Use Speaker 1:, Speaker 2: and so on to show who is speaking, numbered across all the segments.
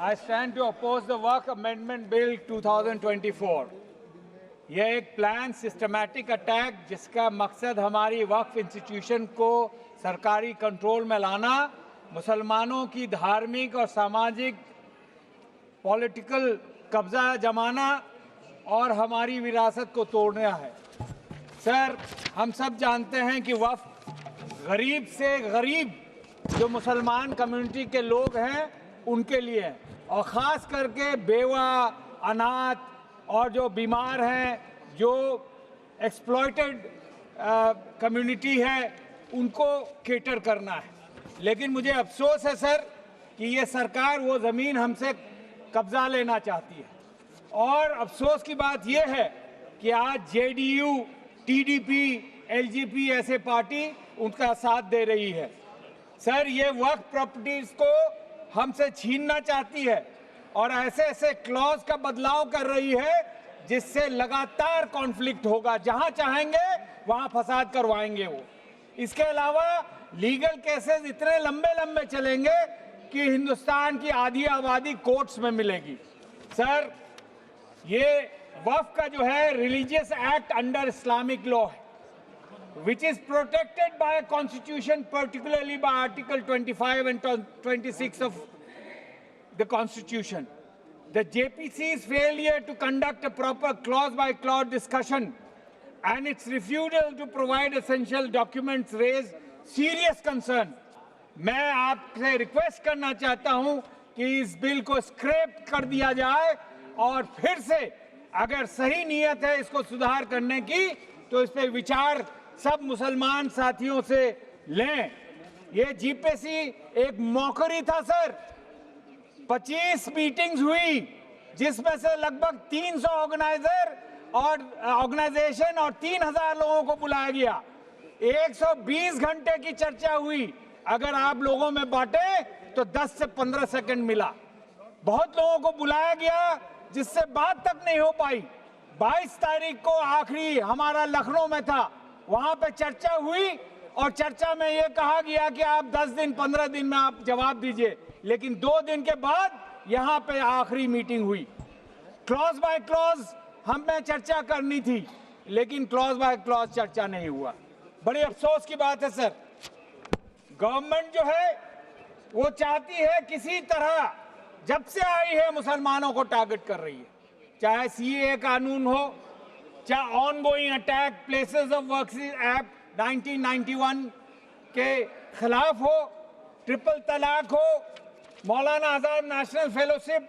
Speaker 1: I stand to oppose the Work Amendment Bill 2024. यह एक plan systematic attack जिसका मकसद हमारी वक्फ इंस्टीट्यूशन को सरकारी कंट्रोल में लाना, मुसलमानों की धार्मिक और सामाजिक पॉलिटिकल कब्जा जमाना और हमारी विरासत को तोड़ना है। सर, हम सब जानते हैं कि वक्फ गरीब से गरीब जो मुसलमान कम्युनिटी के लोग हैं उनके लिए है, और ख़ास करके बेवा, अनाथ और जो बीमार हैं, जो एक्सप्लॉयटेड कम्युनिटी है, उनको केटर करना है। लेकिन मुझे अफसोस है सर कि ये सरकार वो ज़मीन हमसे कब्जा लेना चाहती है, और अफसोस की बात ये है कि आज जेडीयू, टीडीपी, एलजेपी ऐसे पार्टी उनका साथ दे रही है। सर, ये वक्फ प्रॉपर्टीज़ को हमसे छीनना चाहती है और ऐसे ऐसे क्लॉज का बदलाव कर रही है जिससे लगातार कॉन्फ्लिक्ट होगा। जहां चाहेंगे वहां फसाद करवाएंगे वो। इसके अलावा लीगल केसेस इतने लंबे लंबे चलेंगे कि हिंदुस्तान की आधी आबादी कोर्ट्स में मिलेगी। सर, ये वक्फ का जो है religious act under Islamic law है, which is protected by a constitution, particularly by Article 25 and 26 of the Constitution. The JPC's failure to conduct a proper clause-by-clause discussion and its refusal to provide essential documents raise serious concern. मैं आपसे request करना चाहता हूं कि इस bill को scrap कर दिया जाए और फिर से अगर सही नीयत है इसको सुधार करने की तो इस पे विचार सब मुसलमान साथियों से लें। ये जीपीसी एक मौकरी था सर। 25 मीटिंग्स हुई जिसमें से लगभग 300 ऑर्गेनाइजेशन और 3000 लोगों को बुलाया गया। 120 घंटे की चर्चा हुई। अगर आप लोगों में बांटे तो 10 से 15 सेकंड मिला। बहुत लोगों को बुलाया गया जिससे बात तक नहीं हो पाई। 22 तारीख को आखिरी हमारा लखनऊ में था, वहां पे चर्चा हुई और चर्चा में ये कहा गया कि आप 10 दिन 15 दिन में आप जवाब दीजिए, लेकिन 2 दिन के बाद यहाँ पे आखिरी मीटिंग हुई। क्लॉज बाय क्लॉज हमें चर्चा करनी थी, लेकिन क्लॉज बाय क्लॉज चर्चा नहीं हुआ। बड़े अफसोस की बात है सर। गवर्नमेंट जो है वो चाहती है किसी तरह, जब से आई है मुसलमानों को टारगेट कर रही है, चाहे सीएए कानून हो, चाहे ongoing attack places of work act 1991 के खिलाफ हो, ट्रिपल तलाक हो, मौलाना आजाद नेशनल फेलोशिप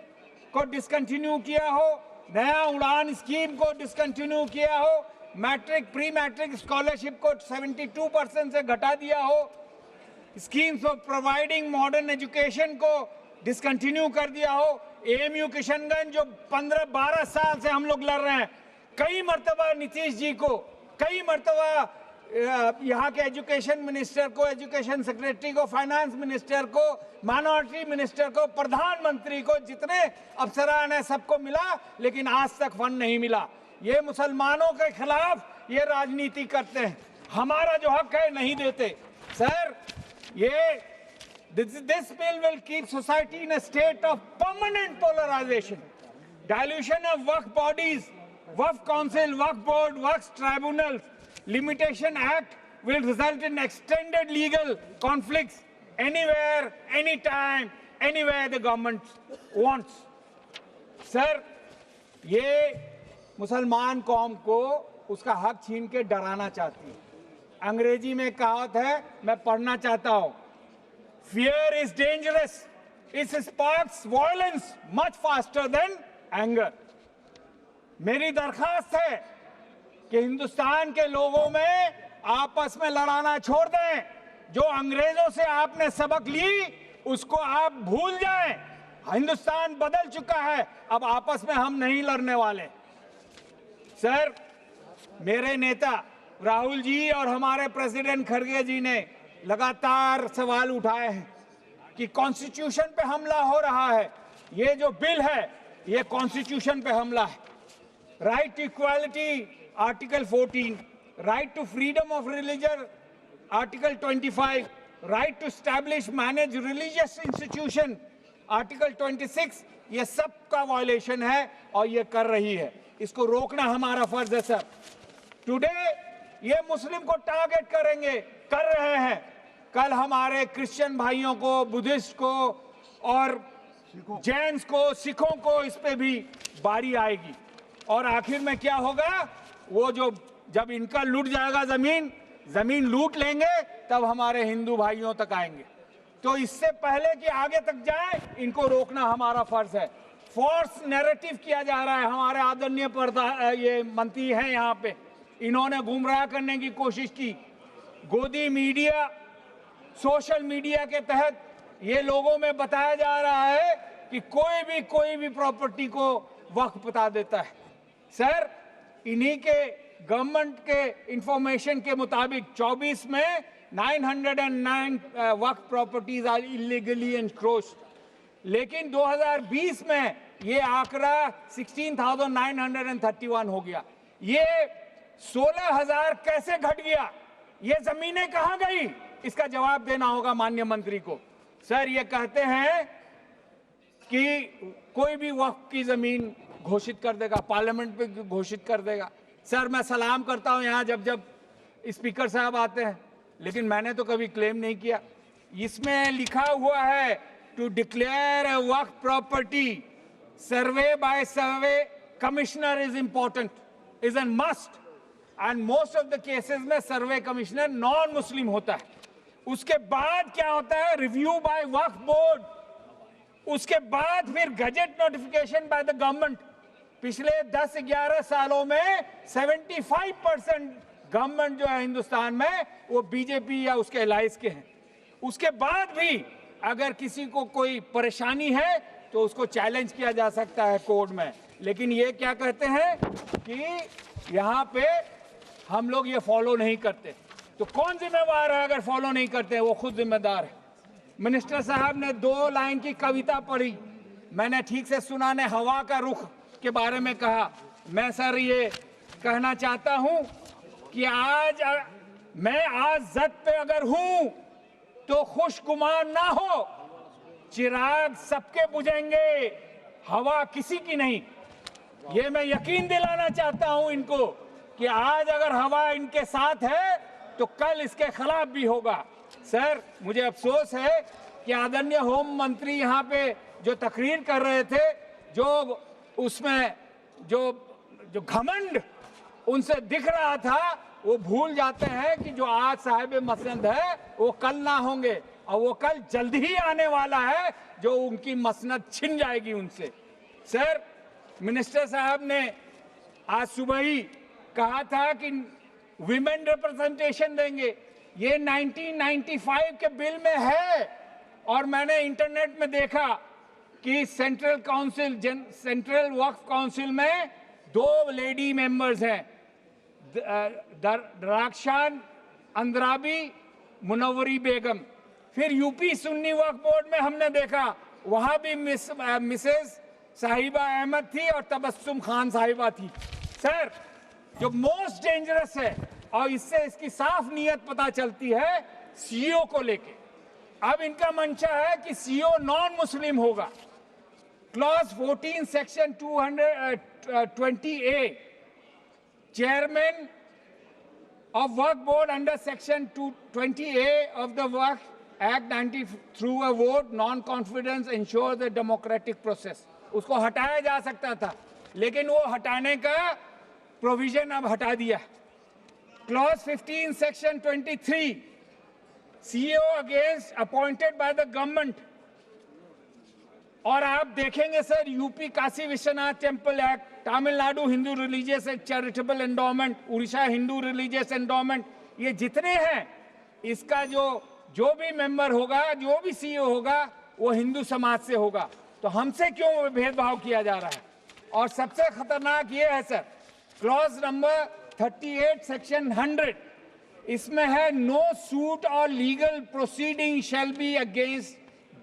Speaker 1: को डिसकंटिन्यू किया हो, नया उड़ान स्कीम को डिसकंटिन्यू किया हो, मैट्रिक प्री मैट्रिक स्कॉलरशिप को 72% से घटा दिया हो, schemes of providing modern education को डिसकंटिन्यू कर दिया हो। एएमयू किशनगंज जो 15-12 साल से हम लोग लड़ रहे हैं, कई मर्तबा नीतीश जी को, कई मर्तबा यहाँ के एजुकेशन मिनिस्टर को, एजुकेशन सेक्रेटरी को, फाइनेंस मिनिस्टर को, माइनॉरिटी मिनिस्टर को, प्रधानमंत्री को, जितने अफसरान हैं सबको मिला, लेकिन आज तक फंड नहीं मिला। ये मुसलमानों के खिलाफ ये राजनीति करते हैं, हमारा जो हक है नहीं देते। सर, ये this bill will keep society in a state of permanent polarization, dilution of work bodies, Waqf Council, Waqf Board, Waqf Tribunals. Limitation Act will result in extended legal conflicts anywhere, anytime, anywhere the government wants. Sir, ये मुसलमान कौम को उसका हक छीन के डराना चाहती है। अंग्रेजी में कहावत है, मैं पढ़ना चाहता हूँ, Fear is dangerous. It sparks violence much faster than anger. मेरी दरखास्त है कि हिंदुस्तान के लोगों में आपस में लड़ाना छोड़ दें। जो अंग्रेजों से आपने सबक ली उसको आप भूल जाएं। हिंदुस्तान बदल चुका है, अब आपस में हम नहीं लड़ने वाले। सर, मेरे नेता राहुल जी और हमारे प्रेसिडेंट खड़गे जी ने लगातार सवाल उठाए हैं कि कॉन्स्टिट्यूशन पे हमला हो रहा है। ये जो बिल है ये कॉन्स्टिट्यूशन पे हमला है। Right to equality article 14, right to freedom of religion article 25, right to establish, manage religious institution, article 26, ये सब का वायलेशन है और ये कर रही है। इसको रोकना हमारा फर्ज है सर। टुडे ये मुस्लिम को टारगेट करेंगे, कर रहे हैं। कल हमारे क्रिश्चियन भाइयों को, बुद्धिस्ट को और जैन्स को, सिखों को इस पे भी बारी आएगी। और आखिर में क्या होगा, वो जो जब इनका लूट जाएगा जमीन लूट लेंगे, तब हमारे हिंदू भाइयों तक आएंगे। तो इससे पहले कि आगे तक जाए, इनको रोकना हमारा फर्ज है। फोर्स नैरेटिव किया जा रहा है। हमारे आदरणीय ये मंत्री हैं यहाँ पे, इन्होंने गुमराह करने की कोशिश की। गोदी मीडिया, सोशल मीडिया के तहत ये लोगों में बताया जा रहा है कि कोई भी प्रॉपर्टी को वक्फ बता देता है। सर, इन्हीं के गवर्नमेंट के इंफॉर्मेशन के मुताबिक 24 में 909 वक्फ प्रॉपर्टीज आर इलीगली एनक्रोच्ड, लेकिन 2020 में ये आंकड़ा 16,931 हो गया। ये 16,000 कैसे घट गया? ये जमीनें कहां गई? इसका जवाब देना होगा माननीय मंत्री को। सर, ये कहते हैं कि कोई भी वक्फ की जमीन घोषित कर देगा, पार्लियामेंट पे घोषित कर देगा। सर, मैं सलाम करता हूं यहाँ जब स्पीकर साहब आते हैं, लेकिन मैंने तो कभी क्लेम नहीं किया। इसमें लिखा हुआ है to declare a waqf property, survey by survey commissioner is important, is an must, and most of the cases में सर्वे कमिश्नर नॉन मुस्लिम होता है। उसके बाद क्या होता है, रिव्यू बाय वक्फ बोर्ड, उसके बाद फिर gazette notification by the government. पिछले 10-11 सालों में 75% गवर्नमेंट जो है हिंदुस्तान में वो बीजेपी या उसके अलायंस के हैं। उसके बाद भी अगर किसी को कोई परेशानी है तो उसको चैलेंज किया जा सकता है कोर्ट में। लेकिन ये क्या कहते हैं कि यहाँ पे हम लोग ये फॉलो नहीं करते। तो कौन जिम्मेवार है? अगर फॉलो नहीं करते वो खुद जिम्मेदार है। मिनिस्टर साहब ने 2 लाइन की कविता पढ़ी, मैंने ठीक से सुना ने हवा का रुख के बारे में कहा। मैं सर ये कहना चाहता हूं कि मैं आज जद पे अगर हूं तो खुशगुमान ना हो, चिराग सबके बुझेंगे, हवा किसी की नहीं। ये मैं यकीन दिलाना चाहता हूं इनको कि आज अगर हवा इनके साथ है तो कल इसके खिलाफ भी होगा। सर, मुझे अफसोस है कि आदरणीय होम मंत्री यहाँ पे जो तकरीर कर रहे थे, जो उसमें जो घमंड उनसे दिख रहा था, वो भूल जाते हैं कि जो आज साहिब मसनद है वो कल ना होंगे, और वो कल जल्द ही आने वाला है जो उनकी मसनद छिन जाएगी उनसे। सर, मिनिस्टर साहब ने आज सुबह ही कहा था कि विमेन रिप्रेजेंटेशन देंगे। ये 1995 के बिल में है, और मैंने इंटरनेट में देखा कि सेंट्रल वक्फ काउंसिल में 2 लेडी मेंबर्स हैं, दराक्षान अंद्राबी, मुनव्वरी बेगम। फिर यूपी सुन्नी वक्फ बोर्ड में हमने देखा, वहां भी मिसेस साहिबा अहमद थी और तबस्सुम खान साहिबा थी। सर, जो मोस्ट डेंजरस है, और इससे इसकी साफ नियत पता चलती है, सीईओ को लेके। अब इनका मंशा है कि सीईओ नॉन मुस्लिम होगा। Clause 14 section 220A, chairman of work board under section 220A of the Work Act 90 through a vote non-confidence ensures the democratic process। उसको हटाया जा सकता था, लेकिन वो हटाने का प्रोविजन अब हटा दिया। Clause 15 section 23, CEO against appointed by the government. और आप देखेंगे sir, UP Kashi Vishwanath temple act, Tamil Nadu Hindu religious charitable endowment, Orissa Hindu religious endowment, ये जितने हैं, इसका जो भी मेंबर होगा, जो भी सीईओ होगा, वो हिंदू समाज से होगा। तो हमसे क्यों भेदभाव किया जा रहा है? और सबसे खतरनाक ये है सर, क्लॉज नंबर 38 सेक्शन 100, इसमें है नो सूट और legal proceeding shall be against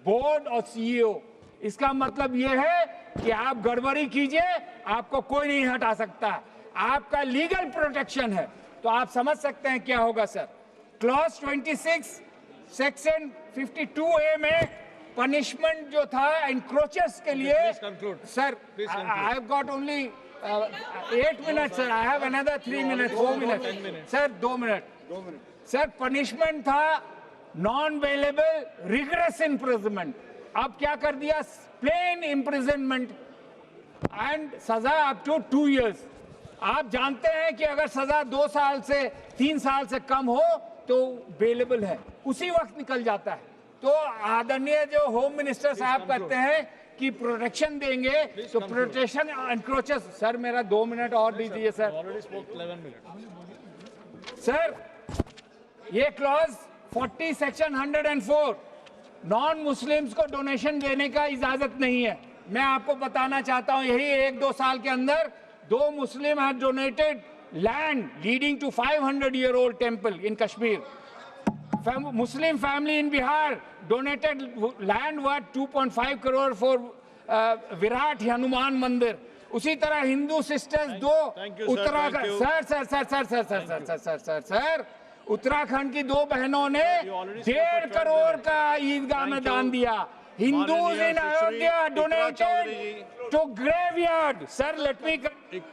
Speaker 1: board और सीईओ। इसका मतलब यह है कि आप गड़बड़ी कीजिए, आपको कोई नहीं हटा सकता, आपका लीगल प्रोटेक्शन है। तो आप समझ सकते हैं क्या होगा सर। क्लॉज 26 सेक्शन 52A में पनिशमेंट जो था एनक्रोचर्स के लिए,
Speaker 2: Please conclude.
Speaker 1: Sir I have got only 8 minutes, sir I have another 3 minutes, 4 minutes, sir 2 minute. Sir punishment था नॉन वेलेबल रिग्रेस इम्प्रिजनमेंट, अब क्या कर दिया, प्लेन इम्प्रिजनमेंट एंड सजा अप टू 2 years। आप जानते हैं कि अगर सजा 2 साल से 3 साल से कम हो तो बेलेबल है, उसी वक्त निकल जाता है। तो आदरणीय जो होम मिनिस्टर साहब कहते हैं कि प्रोटेक्शन देंगे, तो प्रोटेक्शन एनक्रोचेस, सर मेरा 2 मिनट और दीजिए sir.
Speaker 2: Already spoke 11 minutes.
Speaker 1: Sir ये क्लॉज 40 सेक्शन 104 नॉन मुस्लिम्स को डोनेशन देने का इजाजत नहीं है। मैं आपको बताना चाहता हूं, यही 1-2 साल के अंदर 2 Muslim have donated land leading to 500-year-old temple in Kashmir. Muslim family in Bihar donated land worth 2.5 crore for Virat Hanuman मंदिर। उसी तरह हिंदू सिस्टर्स 2 उत्तराखंड, सर उत्तराखंड की 2 बहनों ने 1.5 करोड़ का ईदगाह में दान दिया। Hindus in Ayodhya donated to graveyard. Sir let me